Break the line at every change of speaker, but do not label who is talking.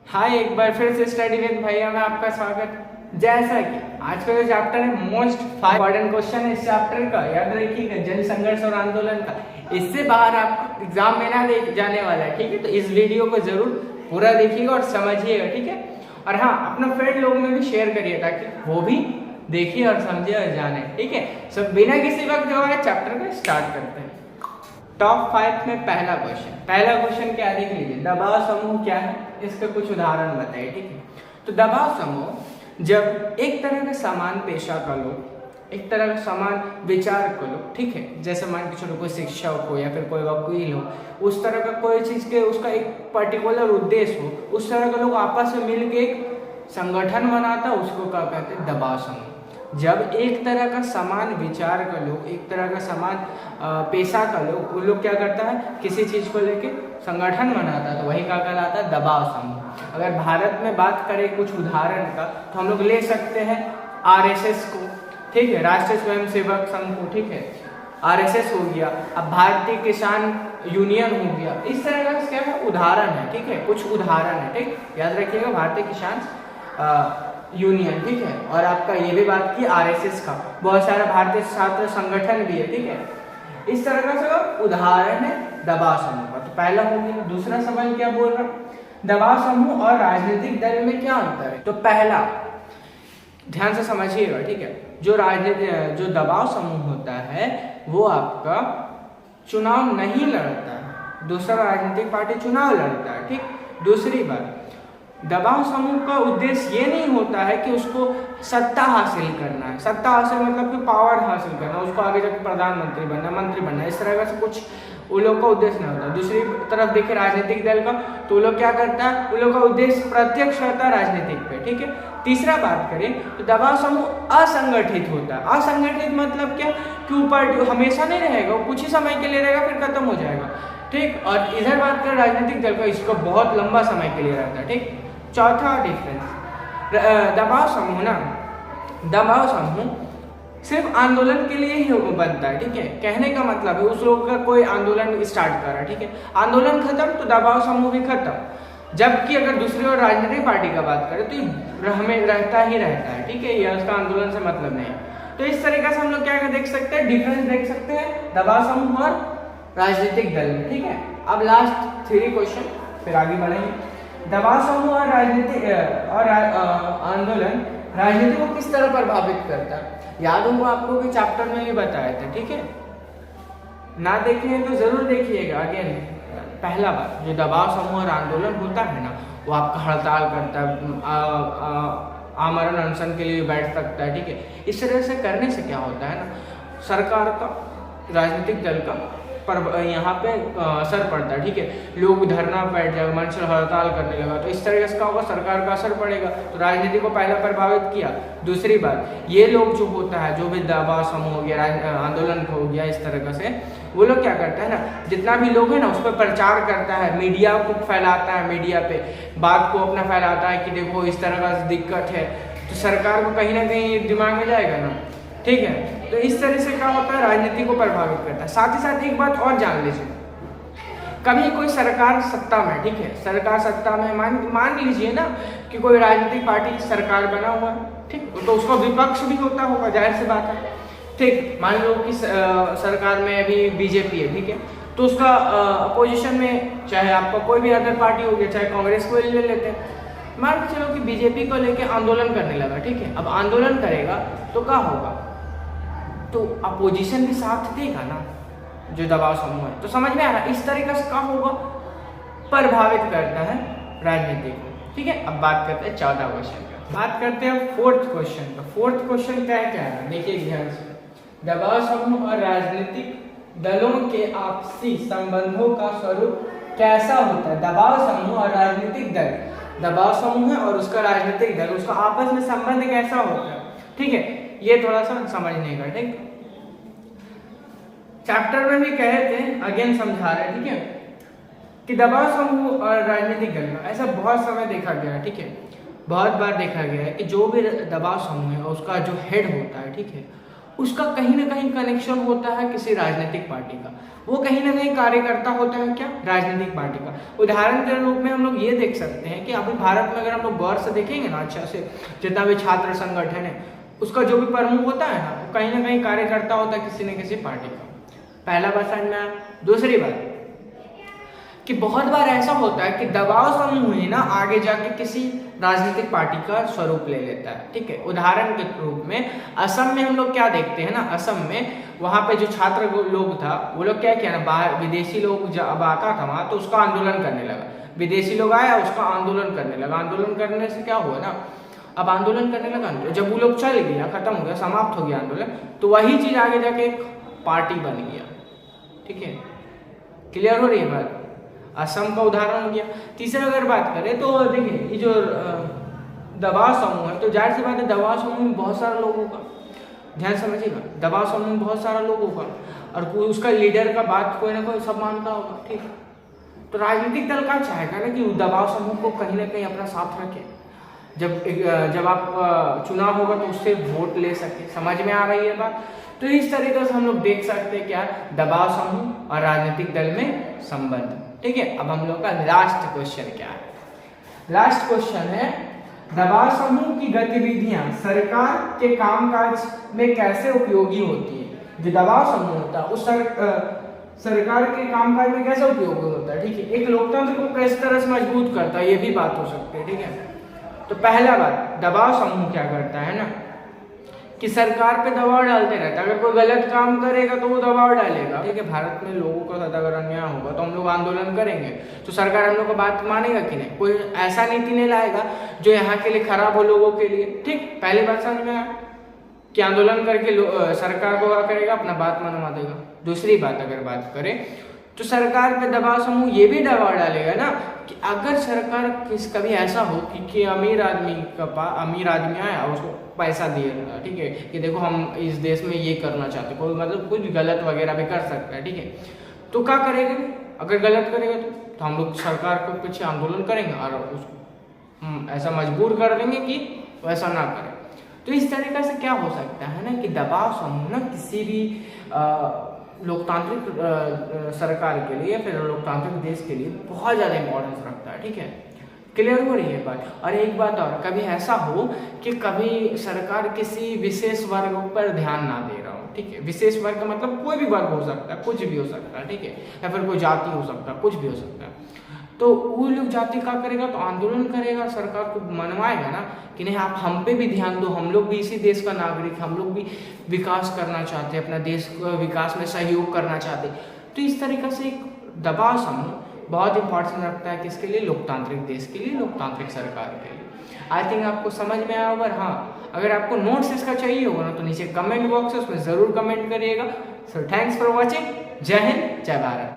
हाय, एक बार फिर से स्टडी विद भैया में आपका स्वागत। जैसा कि आज का जो चैप्टर है मोस्ट इम्पोर्टेंट क्वेश्चन है इस चैप्टर का, याद रखिएगा, जन संघर्ष और आंदोलन का। इससे बाहर आपको एग्जाम में ना जाने वाला है, ठीक है। तो इस वीडियो को जरूर पूरा देखिएगा और समझिएगा, ठीक है। और हाँ, अपना फ्रेंड लोगों में भी शेयर करिए ताकि वो भी देखिए और समझे और जाने, ठीक है। सब बिना किसी वक्त जो है चैप्टर का स्टार्ट करते हैं। टॉप 5 में पहला क्वेश्चन क्या देख लीजिए, दबाव समूह क्या है, इसके कुछ उदाहरण बताइए, ठीक है। तो दबाव समूह जब एक तरह का समान पेशा का लोग, एक तरह का समान विचार को लोग, ठीक है, जैसे मान के चलो कोई शिक्षक हो या फिर कोई वकील हो, उस तरह का कोई चीज के उसका एक पर्टिकुलर उद्देश्य हो, उस तरह का लोग आपस में मिलकर एक संगठन बनाता, उसको क्या कहते हैं, दबाव समूह। जब एक तरह का समान विचार का लोग, एक तरह का समान पेशा का लोग, वो लोग क्या करता है, किसी चीज को लेके संगठन बनाता है, तो वही क्या कहलाता है, दबाव समूह। अगर भारत में बात करें कुछ उदाहरण का, तो हम लोग ले सकते हैं आरएसएस को, ठीक है, राष्ट्रीय स्वयंसेवक संघ को, ठीक है, आरएसएस हो गया। अब भारतीय किसान यूनियन हो गया। इस तरह का क्या है, उदाहरण है, ठीक है, कुछ उदाहरण है, ठीक, याद रखिएगा, भारतीय किसान यूनियन, ठीक है। और आपका ये भी बात की आरएसएस का, बहुत सारा भारतीय छात्र संगठन भी है, ठीक है। इस तरह का सब उदाहरण है दबाव समूह का। तो पहला हो गया। दूसरा सवाल क्या बोल रहा, दबाव समूह और राजनीतिक दल में क्या अंतर है। तो पहला ध्यान से समझिएगा, ठीक है, जो दबाव समूह होता है वो आपका चुनाव नहीं लड़ता है, दूसरा राजनीतिक पार्टी चुनाव लड़ता है, ठीक। दूसरी बात, दबाव समूह का उद्देश्य ये नहीं होता है कि उसको सत्ता हासिल करना है, सत्ता हासिल मतलब कि पावर हासिल करना, उसको आगे जाकर प्रधानमंत्री बनना, मंत्री बनना, इस तरह का से कुछ वो लोग का उद्देश्य नहीं होता। दूसरी तरफ देखे राजनीतिक दल का, तो वो लोग क्या करता है, वो लोग का उद्देश्य प्रत्यक्ष रहता है राजनीतिक पे, ठीक है। तीसरा बात करें तो दबाव समूह असंगठित होता है। असंगठित मतलब क्या, कि ऊपर हमेशा नहीं रहेगा, वो कुछ ही समय के लिए रहेगा, फिर खत्म हो जाएगा, ठीक। और इधर बात करें राजनीतिक दल का, इसको बहुत लंबा समय के लिए रहता है, ठीक। चौथा डिफरेंस, दबाव समूह सिर्फ आंदोलन के लिए ही बनता है, ठीक है। कहने का मतलब है उस लोग का कोई आंदोलन स्टार्ट कर रहा है, ठीक है, आंदोलन खत्म तो दबाव समूह भी खत्म। जबकि अगर दूसरी ओर राजनीतिक पार्टी का बात करें तो ये हमें रहता ही रहता है, ठीक है, यह उसका आंदोलन से मतलब नहीं। तो इस तरीके से हम लोग क्या देख सकते हैं, डिफरेंस देख सकते हैं दबाव समूह और राजनीतिक दल में, ठीक है। अब लास्ट 3 क्वेश्चन, फिर आगे बढ़ेंगे। दबाव समूह और राजनीतिक और आंदोलन राजनीति को किस तरह प्रभावित करता है, याद होगा आपको कि चैप्टर में भी बताया था, ठीक है। ना देखे हैं तो जरूर देखिएगा। अगेन पहला बात, जो दबाव समूह और आंदोलन होता है ना, वो आपका हड़ताल करता है, आमरण अनशन के लिए बैठ सकता है, ठीक है। इस तरह से करने से क्या होता है ना, सरकार का, राजनीतिक दल का पर यहाँ पे असर पड़ता है, ठीक है। लोग धरना बैठ जाएगा, मंच हड़ताल करने लगा, तो इस तरीके से क्या होगा, सरकार का असर पड़ेगा, तो राजनीति को पहला प्रभावित किया। दूसरी बात, ये लोग जो होता है, जो भी दबाव समूह हो गया, आंदोलन हो गया, इस तरह से वो लोग क्या करता है ना, जितना भी लोग है ना उस पर प्रचार करता है, मीडिया को फैलाता है, मीडिया पे बात को अपना फैलाता है कि देखो इस तरह का दिक्कत है, तो सरकार को कहीं ना कहीं दिमाग में जाएगा ना, ठीक है। तो इस तरह से क्या होता है, राजनीति को प्रभावित करता है। साथ ही साथ एक बात और जान लीजिए, कभी कोई सरकार सत्ता में, ठीक है, सरकार सत्ता में मान लीजिए ना कि कोई राजनीतिक पार्टी सरकार बना हुआ है, ठीक, तो उसका विपक्ष भी होता होगा, जाहिर सी बात है, ठीक। मान लो कि सरकार में अभी बीजेपी है, ठीक है, तो उसका अपोजिशन में चाहे आपका कोई भी अदर पार्टी हो गया, चाहे कांग्रेस को ले लेते हैं, मान के चलो कि बीजेपी को लेके आंदोलन करने लगा, ठीक है। अब आंदोलन करेगा तो क्या होगा, तो अपोजिशन भी साथ देगा ना, जो दबाव समूह है। तो समझ में आ रहा है, इस तरीके से क्या होगा, प्रभावित करता है राजनीति को, ठीक है। अब बात करते हैं 14 क्वेश्चन का, बात करते हैं 4th क्वेश्चन का। 4th क्वेश्चन क्या है, देखिए ध्यान से, दबाव समूह और राजनीतिक दलों के आपसी संबंधों का स्वरूप कैसा होता है। दबाव समूह और राजनीतिक दल, दबाव समूह है और उसका राजनीतिक दल, उसका आपस में संबंध कैसा होता है, ठीक है, ये थोड़ा सा समझने का, ठीक। चैप्टर में भी कहे थे, अगेन समझा रहे हैं, ठीक है, कि दबाव समूह और राजनीतिक दल में ऐसा बहुत समय देखा गया है, ठीक है, बहुत बार देखा गया है कि जो भी दबाव समूह है उसका जो हेड होता है, ठीक है, उसका कहीं ना कहीं कनेक्शन होता है किसी राजनीतिक पार्टी का, वो कहीं ना कहीं कार्यकर्ता होता है क्या, राजनीतिक पार्टी का। उदाहरण के रूप में हम लोग ये देख सकते हैं कि अभी भारत में अगर हम लोग गौर से देखेंगे ना अच्छा से, जितना भी छात्र संगठन है उसका जो भी प्रमुख होता है ना, वो कहीं ना कहीं कार्यकर्ता होता है किसी न किसी पार्टी का। पहला बात समझ में आया। दूसरी बात कि बहुत बार ऐसा होता है कि दबाव समूह ही ना आगे जाके किसी राजनीतिक पार्टी का स्वरूप ले लेता है, ठीक है। उदाहरण के रूप में असम में हम लोग क्या देखते हैं ना, असम में वहाँ पे जो छात्र लोग था वो लोग क्या किया ना, बाहर विदेशी लोग जब आता था वहाँ तो उसका आंदोलन करने लगा, विदेशी लोग आया उसका आंदोलन करने लगा। आंदोलन करने से क्या हुआ ना, अब आंदोलन करने लगा, जब वो लोग चल गया, खत्म हो गया, समाप्त हो गया आंदोलन, तो वही चीज आगे जाके एक पार्टी बन गया, ठीक है। क्लियर हो रही है बात। असम का उदाहरण हो गया। तीसरा अगर बात करें तो देखिए ये जो दबाव समूह है, तो जाहिर सी बात है दबाव समूह में बहुत सारा लोगों का, ध्यान समझिएगा, दबाव समूह में बहुत सारा लोगों का, और कोई उसका लीडर का बात कोई ना कोई सब मानता होगा, ठीक। तो राजनीतिक दल का चाहेगा ना कि दबाव समूह को कहीं ना कहीं अपना साथ रखे, जब आप चुनाव होगा तो उससे वोट ले सके। समझ में आ रही है बात। तो इस तरीके से हम लोग देख सकते हैं क्या, दबाव समूह और राजनीतिक दल में संबंध, ठीक है। अब हम लोग का लास्ट क्वेश्चन क्या है, लास्ट क्वेश्चन है दबाव समूह की गतिविधियां सरकार के कामकाज में कैसे उपयोगी होती है। जो दबाव समूह होता है उस सरकार के कामकाज में कैसे उपयोगी होता है, ठीक है। एक लोकतंत्र को किस तरह से मजबूत करता है, ये भी बात हो सकती है, ठीक है। तो पहला बात, दबाव समूह क्या करता है ना कि सरकार पे दबाव डालते रहता है। अगर कोई गलत काम करेगा तो वो दबाव डालेगा, ठीक है। भारत में लोगों के साथ अगर अन्याय होगा तो हम लोग आंदोलन करेंगे, तो सरकार हम लोग को बात मानेगा कि नहीं, कोई ऐसा नीति नहीं लाएगा जो यहाँ के लिए खराब हो लोगों के लिए, ठीक। पहली बात समझ में आया कि आंदोलन करके सरकार को क्या करेगा, अपना बात मनवा देगा। दूसरी बात अगर बात करें तो सरकार पे दबाव समूह ये भी दबाव डालेगा ना कि अगर सरकार कभी ऐसा हो कि अमीर आदमी आया और उसको पैसा दिए, ठीक है, कि देखो हम इस देश में ये करना चाहते, कोई मतलब कुछ गलत वगैरह भी कर सकता है, ठीक है। तो क्या करेगा, अगर गलत करेगा तो हम लोग सरकार के पीछे आंदोलन करेंगे और उसको ऐसा मजबूर कर देंगे कि वैसा ना करे। तो इस तरीके से क्या हो सकता है ना कि दबाव समूह ना किसी भी लोकतांत्रिक सरकार के लिए, फिर लोकतांत्रिक देश के लिए बहुत ज़्यादा इंपॉर्टेंस रखता है, ठीक है। क्लियर हो रही है बात। और एक बात और, कभी ऐसा हो कि कभी सरकार किसी विशेष वर्ग पर ध्यान ना दे रहा हो, ठीक है। विशेष वर्ग का मतलब कोई भी वर्ग हो सकता है, कुछ भी हो सकता है, ठीक है, या फिर कोई जाति हो सकता है, कुछ भी हो सकता है। तो वो लोग जाति क्या करेगा, तो आंदोलन करेगा, सरकार को मनवाएगा ना कि नहीं आप हम पे भी ध्यान दो, हम लोग भी इसी देश का नागरिक, हम लोग भी विकास करना चाहते हैं, अपना देश को विकास में सहयोग करना चाहते हैं। तो इस तरीके से एक दबाव समूह बहुत इंपॉर्टेंस रखता है किसके लिए, लोकतांत्रिक देश के लिए, लोकतांत्रिक सरकार के लिए। आई थिंक आपको समझ में आया होगा। हाँ, अगर आपको नोट्स इसका चाहिए होगा ना तो नीचे कमेंट बॉक्स है, उसमें जरूर कमेंट करिएगा। So thanks for watching. जय हिंद, जय भारत।